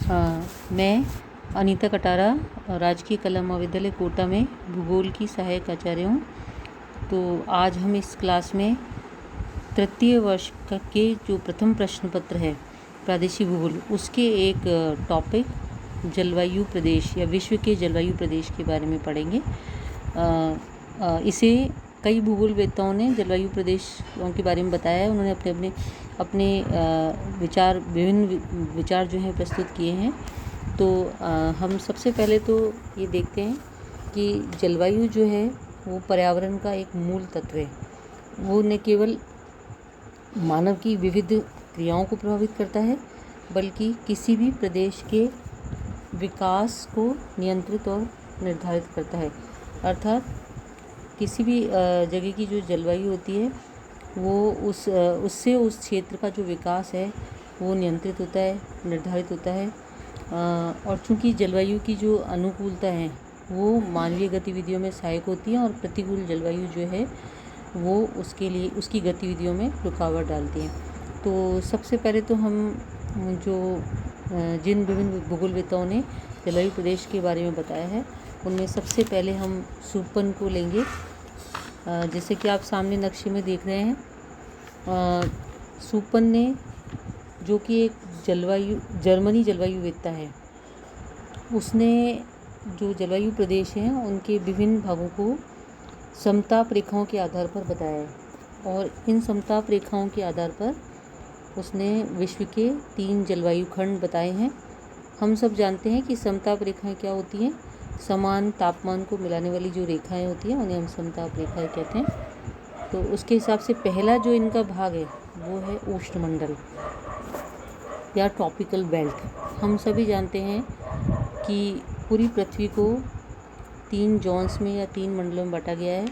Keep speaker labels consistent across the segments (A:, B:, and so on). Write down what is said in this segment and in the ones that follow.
A: मैं अनीता कटारा राजकीय कला महाविद्यालय कोटा में भूगोल की सहायक आचार्य हूँ। तो आज हम इस क्लास में तृतीय वर्ष के जो प्रथम प्रश्न पत्र है प्रादेशिक भूगोल, उसके एक टॉपिक जलवायु प्रदेश या विश्व के जलवायु प्रदेश के बारे में पढ़ेंगे। इसे कई भूगोलवेत्ताओं ने जलवायु प्रदेशों के बारे में बताया है। उन्होंने अपने विचार, विभिन्न विचार जो हैं प्रस्तुत किए हैं। तो हम सबसे पहले तो ये देखते हैं कि जलवायु जो है वो पर्यावरण का एक मूल तत्व है। वो न केवल मानव की विविध क्रियाओं को प्रभावित करता है, बल्कि किसी भी प्रदेश के विकास को नियंत्रित और निर्धारित करता है। अर्थात किसी भी जगह की जो जलवायु होती है वो उससे उस क्षेत्र का जो विकास है वो नियंत्रित होता है, निर्धारित होता है। और चूँकि जलवायु की जो अनुकूलता है वो मानवीय गतिविधियों में सहायक होती है, और प्रतिकूल जलवायु जो है वो उसके लिए उसकी गतिविधियों में रुकावट डालती है। तो सबसे पहले तो हम जिन विभिन्न भूगोलवेत्ताओं ने जलवायु प्रदेश के बारे में बताया है, उनमें सबसे पहले हम सुपन को लेंगे। जैसे कि आप सामने नक्शे में देख रहे हैं, सुपन ने, जो कि एक जर्मनी जलवायुवेत्ता है, उसने जो जलवायु प्रदेश हैं उनके विभिन्न भागों को समताप रेखाओं के आधार पर बताया है। और इन समताप रेखाओं के आधार पर उसने विश्व के 3 जलवायु खंड बताए हैं। हम सब जानते हैं कि समताप रेखाएं क्या होती हैं। समान तापमान को मिलाने वाली जो रेखाएं होती हैं उन्हें हम समताप रेखाएं कहते हैं। तो उसके हिसाब से पहला जो इनका भाग है वो है उष्णमंडल या ट्रॉपिकल बेल्ट। हम सभी जानते हैं कि पूरी पृथ्वी को 3 जोन्स में या 3 मंडलों में बांटा गया है।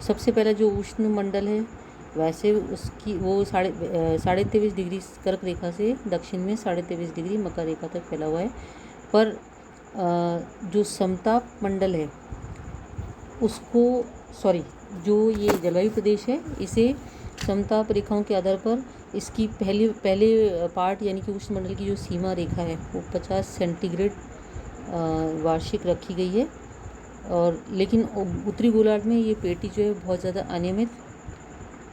A: सबसे पहला जो उष्णमंडल है, वैसे उसकी वो 23.5 डिग्री कर्क रेखा से दक्षिण में 23.5 डिग्री मकर रेखा तक फैला हुआ है। पर जो समताप मंडल है जो ये जलवायु प्रदेश है, इसे समताप रेखाओं के आधार पर इसकी पहले पार्ट यानी कि उष्णमंडल की जो सीमा रेखा है वो 50 सेंटीग्रेड वार्षिक रखी गई है। और लेकिन उत्तरी गोलार्ध में ये पेटी जो है बहुत ज़्यादा अनियमित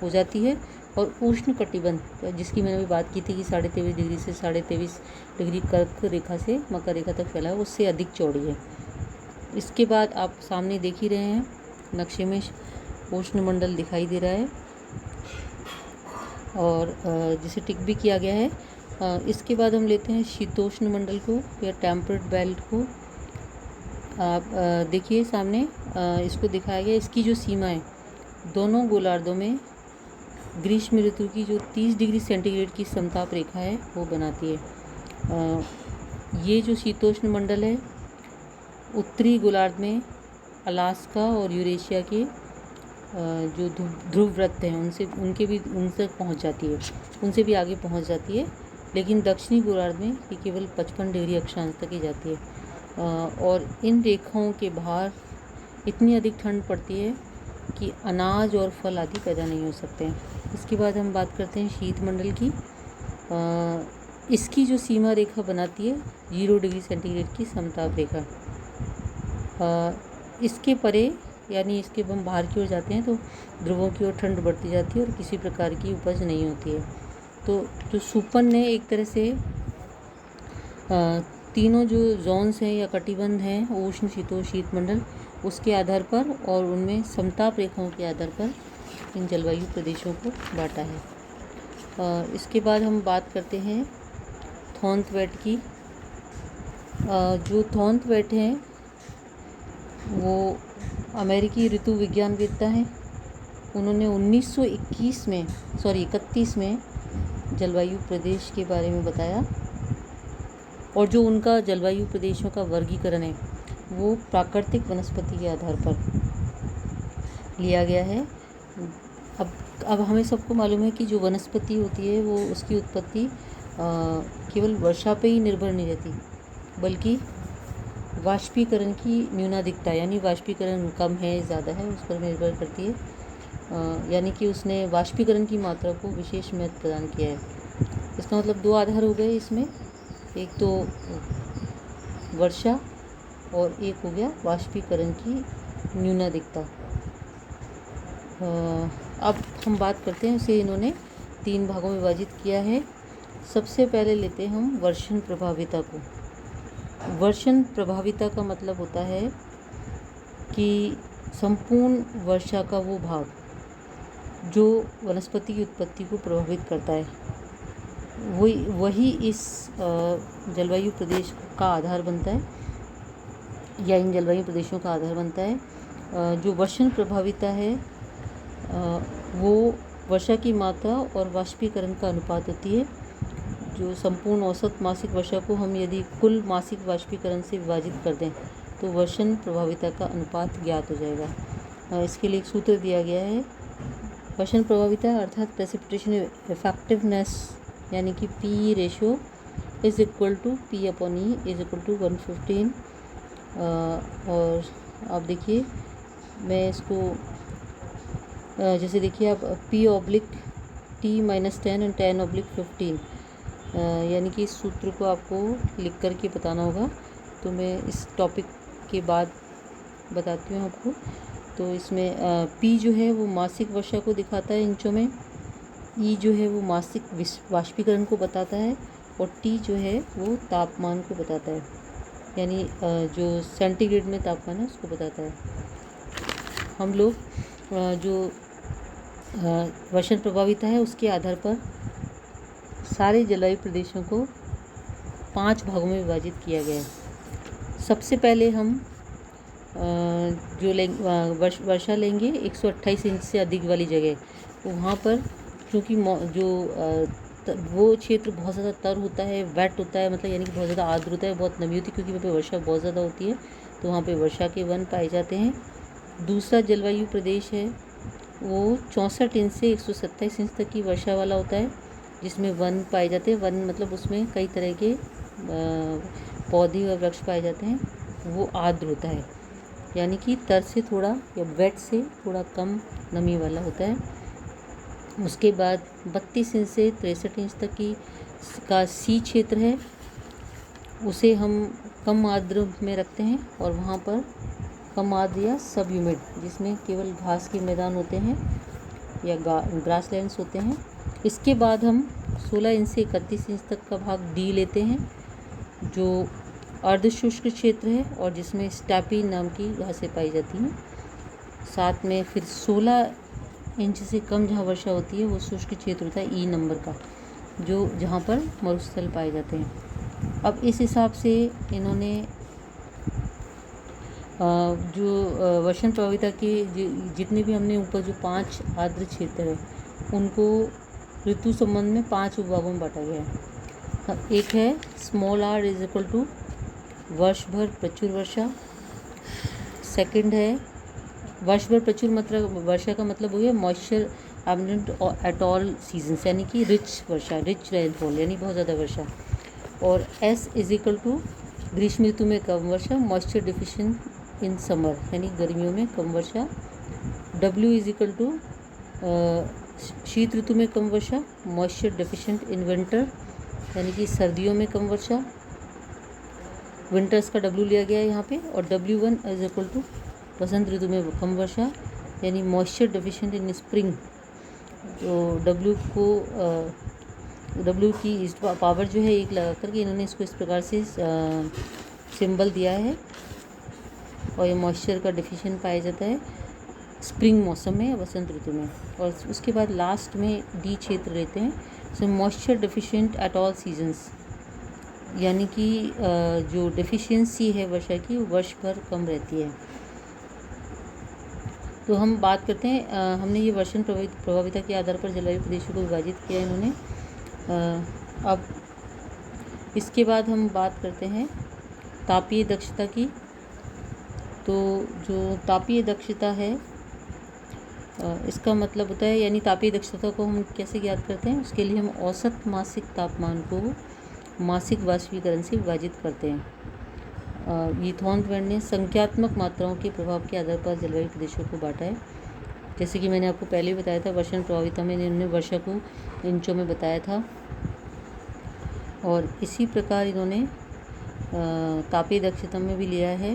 A: हो जाती है, और उष्ण कटिबंध, जिसकी मैंने अभी बात की थी कि 23.5 डिग्री से 23.5 डिग्री कर्क रेखा से मकर रेखा तक फैला है, उससे अधिक चौड़ी है। इसके बाद आप सामने देख ही रहे हैं नक्शे में उष्णमंडल दिखाई दे रहा है, और जिसे टिक भी किया गया है। इसके बाद हम लेते हैं शीतोष्ण मंडल को या टेम्परेट बेल्ट को। आप देखिए सामने इसको दिखाया गया। इसकी जो सीमा है दोनों गोलार्धों में ग्रीष्म ऋतु की जो 30 डिग्री सेंटीग्रेड की समताप रेखा है वो बनाती है। ये जो शीतोष्ण मंडल है उत्तरी गोलार्ध में अलास्का और यूरेशिया के जो ध्रुव वृत्त हैं उनसे पहुंच जाती है, उनसे भी आगे पहुंच जाती है। लेकिन दक्षिणी गोलार्ध में ये केवल 55 डिग्री अक्षांश तक ही जाती है। और इन रेखाओं के बाहर इतनी अधिक ठंड पड़ती है कि अनाज और फल आदि पैदा नहीं हो सकते हैं। इसके बाद हम बात करते हैं शीत मंडल की। इसकी जो सीमा रेखा बनाती है 0 डिग्री सेंटीग्रेड की समताप रेखा। इसके परे यानी इसके हम बाहर की ओर जाते हैं तो ध्रुवों की ओर ठंड बढ़ती जाती है और किसी प्रकार की उपज नहीं होती है। तो जो सुपन ने एक तरह से तीनों जो जोन्स हैं या कटिबंध हैं, उष्ण, शीतोष्ण, शीत मंडल, उसके आधार पर और उनमें समताप रेखाओं के आधार पर इन जलवायु प्रदेशों को बांटा है। इसके बाद हम बात करते हैं थॉर्नथवेट की। जो थॉर्नथवेट हैं वो अमेरिकी ऋतु विज्ञानवेत्ता हैं। उन्होंने 1931 में जलवायु प्रदेश के बारे में बताया, और जो उनका जलवायु प्रदेशों का वर्गीकरण है वो प्राकृतिक वनस्पति के आधार पर लिया गया है। अब हमें सबको मालूम है कि जो वनस्पति होती है वो उसकी उत्पत्ति केवल वर्षा पे ही निर्भर नहीं रहती, बल्कि वाष्पीकरण की न्यूनाधिकता यानी वाष्पीकरण कम है ज़्यादा है उस पर निर्भर करती है। यानी कि उसने वाष्पीकरण की मात्रा को विशेष महत्व प्रदान किया है। इसका मतलब 2 आधार हो गए इसमें। एक तो वर्षा और एक हो गया वाष्पीकरण की न्यूनाधिकता। अब हम बात करते हैं, इसे इन्होंने 3 भागों में विभाजित किया है। सबसे पहले लेते हैं हम वर्षण प्रभाविता को। वर्षण प्रभाविता का मतलब होता है कि संपूर्ण वर्षा का वो भाग जो वनस्पति की उत्पत्ति को प्रभावित करता है, वही इस जलवायु प्रदेश का आधार बनता है, या इन जलवायु प्रदेशों का आधार बनता है। जो वर्षण प्रभाविता है वो वर्षा की मात्रा और वाष्पीकरण का अनुपात होती है। जो संपूर्ण औसत मासिक वर्षा को हम यदि कुल मासिक वाष्पीकरण से विभाजित कर दें तो वर्षण प्रभाविता का अनुपात ज्ञात हो जाएगा। इसके लिए एक सूत्र दिया गया है। वर्षण प्रभाविता अर्थात प्रेसिपिटेशन इफेक्टिवनेस यानी कि P ratio is equal to P upon E is equal to 115। और आप देखिए, मैं इसको जैसे देखिए आप P oblique T minus 10 and 10 oblique 15 यानी कि इस सूत्र को आपको लिख कर के बताना होगा। तो मैं इस टॉपिक के बाद बताती हूँ आपको। तो इसमें पी जो है वो मासिक वर्षा को दिखाता है इंचों में, ई जो है वो मासिक वाष्पीकरण को बताता है, और टी जो है वो तापमान को बताता है, यानी जो सेंटीग्रेड में तापमान है उसको बताता है। हम लोग जो वर्षण प्रभाविता है उसके आधार पर सारे जलवायु प्रदेशों को 5 भागों में विभाजित किया गया है। सबसे पहले हम जो वर्षा लेंगे 128 इंच से अधिक वाली जगह, तो वहाँ पर क्योंकि जो वो क्षेत्र बहुत ज़्यादा तर होता है, वेट होता है, मतलब यानी कि बहुत ज़्यादा आर्द्र होता है, बहुत नमी होती है, क्योंकि वहाँ पे वर्षा बहुत ज़्यादा होती है, तो वहाँ पे वर्षा के वन पाए जाते हैं। दूसरा जलवायु प्रदेश है वो 64 इंच से 127 इंच तक की वर्षा वाला होता है, जिसमें वन पाए जाते हैं। वन मतलब उसमें कई तरह के पौधे और वृक्ष पाए जाते हैं। वो आर्द्र होता है, यानी कि तर से थोड़ा या वेट से थोड़ा कम नमी वाला होता है। उसके बाद 32 इंच से 63 इंच तक का सी क्षेत्र है, उसे हम कम आर्द्र में रखते हैं, और वहाँ पर कम आर्द्र या सब ह्यूमिड, जिसमें केवल घास के मैदान होते हैं या ग्रासलैंड्स होते हैं। इसके बाद हम 16 इंच से 31 इंच तक का भाग डी लेते हैं, जो अर्धशुष्क क्षेत्र है और जिसमें स्टैपी नाम की घासें पाई जाती हैं। साथ में फिर 16 इंच से कम जहाँ वर्षा होती है वो शुष्क क्षेत्र होता है ई नंबर का, जो जहाँ पर मरुस्थल पाए जाते हैं। अब इस हिसाब से इन्होंने जो वर्षण प्रभाविता के जितने भी हमने ऊपर जो 5 आर्द्र क्षेत्र है उनको ऋतु संबंध में 5 विभागों में बांटा गया है। एक है small R is equal to वर्ष भर प्रचुर वर्षा। सेकंड है वर्ष भर प्रचुर मतलब वर्षा का मतलब हो गया moisture abundant eight all seasons, यानी कि रिच वर्षा, रिच रेनफॉल, यानी बहुत ज़्यादा वर्षा। और एस इज इक्वल टू ग्रीष्म ऋतु में कम वर्षा, मॉइस्चर डिफिशिएंट इन समर, यानी गर्मियों में कम वर्षा। डब्ल्यू इज इक्वल टू शीत ऋतु में कम वर्षा, मॉइस्चर डिफिशिएंट इन विंटर, यानी कि सर्दियों में कम वर्षा। विंटर्स का डब्ल्यू लिया गया है यहाँ पे। और W1 इज इक्वल टू वसंत ऋतु में कम वर्षा, यानी मॉइस्चर डिफिशिएंट इन स्प्रिंग। तो W की इस पावर जो है 1 लगा करके इन्होंने इसको इस प्रकार से सिंबल दिया है, और ये मॉइस्चर का डिफिशिएंट पाया जाता है स्प्रिंग मौसम में, वसंत ऋतु में। और उसके बाद लास्ट में डी क्षेत्र लेते हैं, so moisture deficient at all seasons, यानी कि जो डिफिशियंसी है वर्षा की वो वर्ष भर कम रहती है। तो हम बात करते हैं, हमने ये वर्षण प्रभाविता के आधार पर जलवायु प्रदेशों को विभाजित किया इन्होंने। अब इसके बाद हम बात करते हैं तापीय दक्षता की। तो जो तापीय दक्षता है इसका मतलब होता है, यानी तापीय दक्षता को हम कैसे ज्ञात करते हैं, उसके लिए हम औसत मासिक तापमान को मासिक वाष्पीकरण से विभाजित करते हैं। ये थॉर्नबर्न ने संख्यात्मक मात्राओं के प्रभाव के आधार पर जलवायु प्रदेशों को बांटा है। जैसे कि मैंने आपको पहले भी बताया था, वर्षण प्रभाविता में इन्होंने वर्षा को इंचों में बताया था। और इसी प्रकार इन्होंने तापीय दक्षता में भी लिया है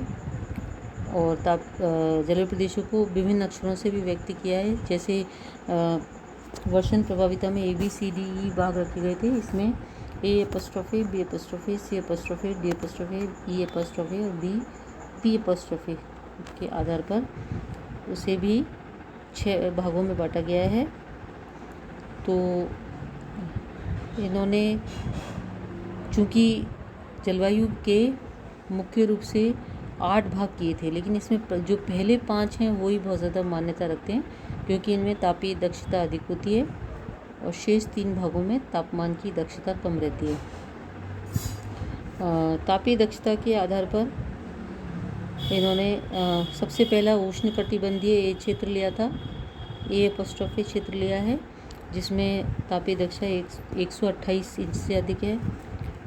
A: और जलवायु प्रदेशों को विभिन्न अक्षरों से भी व्यक्त किया है। जैसे वर्षण प्रभाविता में ABCDE भाग रखे गए थे। इसमें A', B', C', D', E' और P' के आधार पर उसे भी 6 भागों में बांटा गया है। तो इन्होंने चूँकि जलवायु के मुख्य रूप से 8 भाग किए थे, लेकिन इसमें जो पहले 5 हैं वो ही बहुत ज़्यादा मान्यता रखते हैं, क्योंकि इनमें तापीय दक्षता अधिक होती है और शेष 3 भागों में तापमान की दक्षता कम रहती है। तापीय दक्षता के आधार पर इन्होंने सबसे पहला उष्णकटिबंधीय क्षेत्र लिया था, A' क्षेत्र लिया है, जिसमें तापीय दक्षता 128 इंच से अधिक है।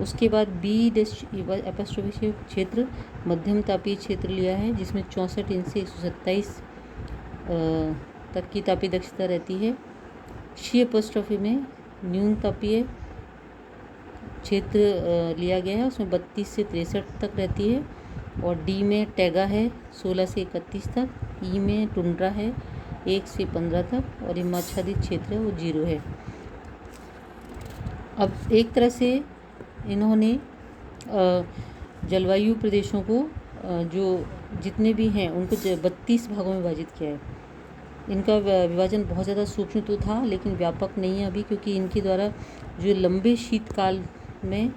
A: उसके बाद B' क्षेत्र मध्यम तापीय क्षेत्र लिया है, जिसमें 64 इंच से 127 तक की तापीय दक्षता रहती है। C' में न्यून तापीय क्षेत्र लिया गया है, उसमें 32 से 63 तक रहती है। और D में टैगा है 16 से 31 तक, E में टुंड्रा है 1 से 15 तक और हिमाच्छादित क्षेत्र है वो 0 है। अब एक तरह से इन्होंने जलवायु प्रदेशों को जो जितने भी हैं उनको 32 भागों में विभाजित किया है। इनका विभाजन बहुत ज़्यादा सूक्ष्म तो था, लेकिन व्यापक नहीं है अभी, क्योंकि इनके द्वारा जो लंबे शीतकाल में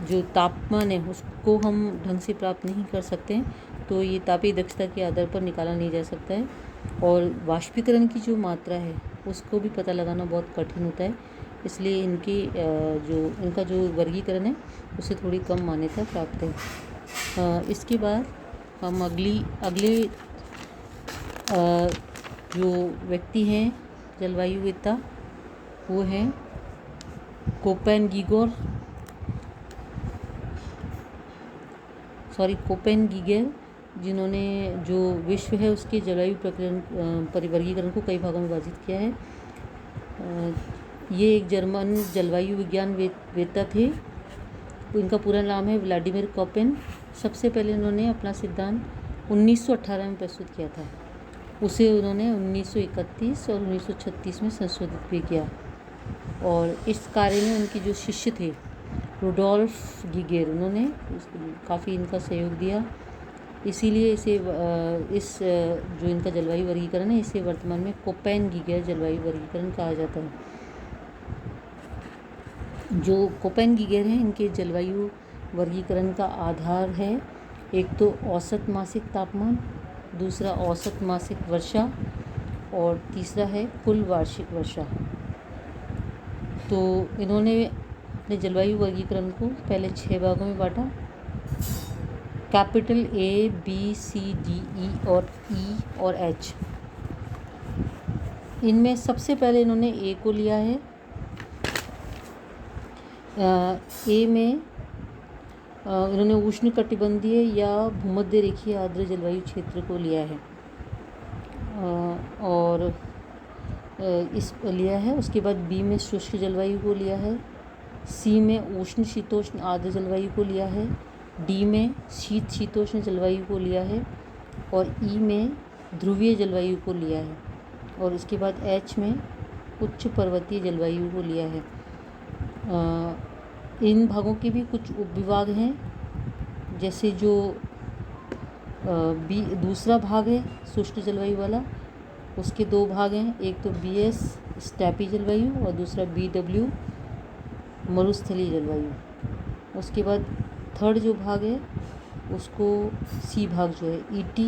A: जो तापमान है उसको हम ढंग से प्राप्त नहीं कर सकते हैं, तो ये तापीय दक्षता के आधार पर निकाला नहीं जा सकता है। और वाष्पीकरण की जो मात्रा है उसको भी पता लगाना बहुत कठिन होता है, इसलिए इनका जो वर्गीकरण है उससे थोड़ी कम मान्यता प्राप्त है। इसके बाद हम अगले जो व्यक्ति हैं जलवायुवेत्ता वो हैं कोपेन-गीगर, जिन्होंने जो विश्व है उसके जलवायु परिवर्गीकरण को कई भागों में विभाजित किया है। ये एक जर्मन जलवायु विज्ञान वेत्ता थे। इनका पूरा नाम है व्लादिमीर कोपेन। सबसे पहले उन्होंने अपना सिद्धांत 1918 में प्रस्तुत किया था। उसे उन्होंने 1931 और 1936 में संशोधित भी किया। और इस कार्य में उनके जो शिष्य थे रुडोल्फ गीगर, उन्होंने काफ़ी इनका सहयोग दिया। इसीलिए जो इनका जलवायु वर्गीकरण है इसे वर्तमान में कोपेन-गीगर जलवायु वर्गीकरण कहा जाता है। जो कोपेन-गीगर हैं इनके जलवायु वर्गीकरण का आधार है एक तो औसत मासिक तापमान, दूसरा औसत मासिक वर्षा और तीसरा है कुल वार्षिक वर्षा। तो इन्होंने अपने जलवायु वर्गीकरण को पहले 6 भागों में बांटा, capital A, B, C, D, E और E और H। इनमें सबसे पहले इन्होंने A को लिया है। A में इन्होंने उष्णकटिबंधीय या भूमध्य रेखीय आर्द्र जलवायु क्षेत्र को लिया है और इस लिया है। उसके बाद B में शुष्क जलवायु को लिया है, C में उष्ण शीतोष्ण आर्द्र जलवायु को लिया है, D में शीत शीतोष्ण जलवायु को लिया है और E में ध्रुवीय जलवायु को लिया है और उसके बाद H में उच्च पर्वतीय जलवायु को लिया है। इन भागों के भी कुछ उपविभाग हैं, जैसे जो दूसरा भाग है शुष्क जलवायु वाला, उसके 2 भाग हैं, एक तो BS स्टेपी जलवायु और दूसरा BW मरुस्थलीय जलवायु। उसके बाद थर्ड जो भाग है उसको C भाग जो है ET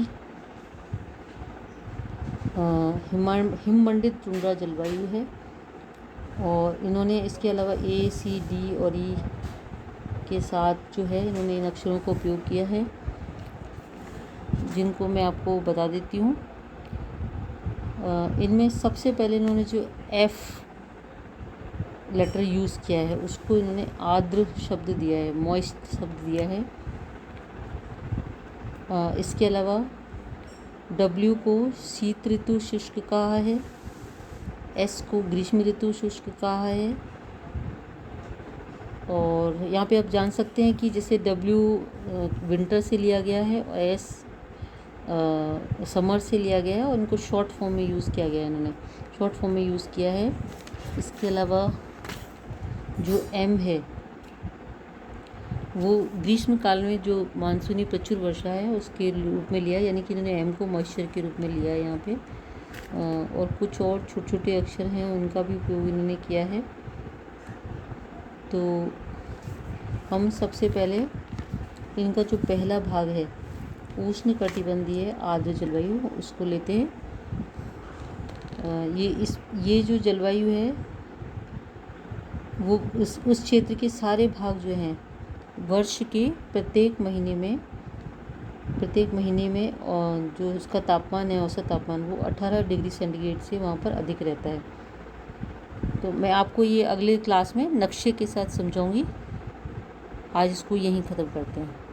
A: हिममंडित टुंड्रा जलवायु है। और इन्होंने इसके अलावा A, C, D और E के साथ जो है इन्होंने इन अक्षरों का उपयोग किया है, जिनको मैं आपको बता देती हूँ। इनमें सबसे पहले इन्होंने जो F लेटर यूज़ किया है उसको इन्होंने आर्द्र शब्द दिया है, मॉइस्ट शब्द दिया है। इसके अलावा W को शीत ऋतु शुष्क कहा है, S को ग्रीष्म ऋतु शुष्क कहा है, और यहाँ पे आप जान सकते हैं कि जैसे W विंटर से लिया गया है और S समर से लिया गया है और इनको शॉर्ट फॉर्म में यूज़ किया गया है, इन्होंने शॉर्ट फॉर्म में यूज़ किया है। इसके अलावा जो M है वो ग्रीष्म काल में जो मानसूनी प्रचुर वर्षा है उसके रूप में लिया है, यानी कि इन्होंने M को मॉइस्चर के रूप में लिया है यहाँ पे। और कुछ और छोटे छोटे अक्षर हैं उनका भी उपयोग इन्होंने किया है। तो हम सबसे पहले इनका जो पहला भाग है उष्णकटिबंधीय आर्द्र जलवायु उसको लेते हैं। ये जो जलवायु है वो उस क्षेत्र के सारे भाग जो हैं वर्ष के प्रत्येक महीने में और जो उसका तापमान है औसत तापमान वो 18 डिग्री सेंटीग्रेड से वहाँ पर अधिक रहता है। तो मैं आपको ये अगले क्लास में नक्शे के साथ समझाऊंगी। आज इसको यहीं ख़त्म करते हैं।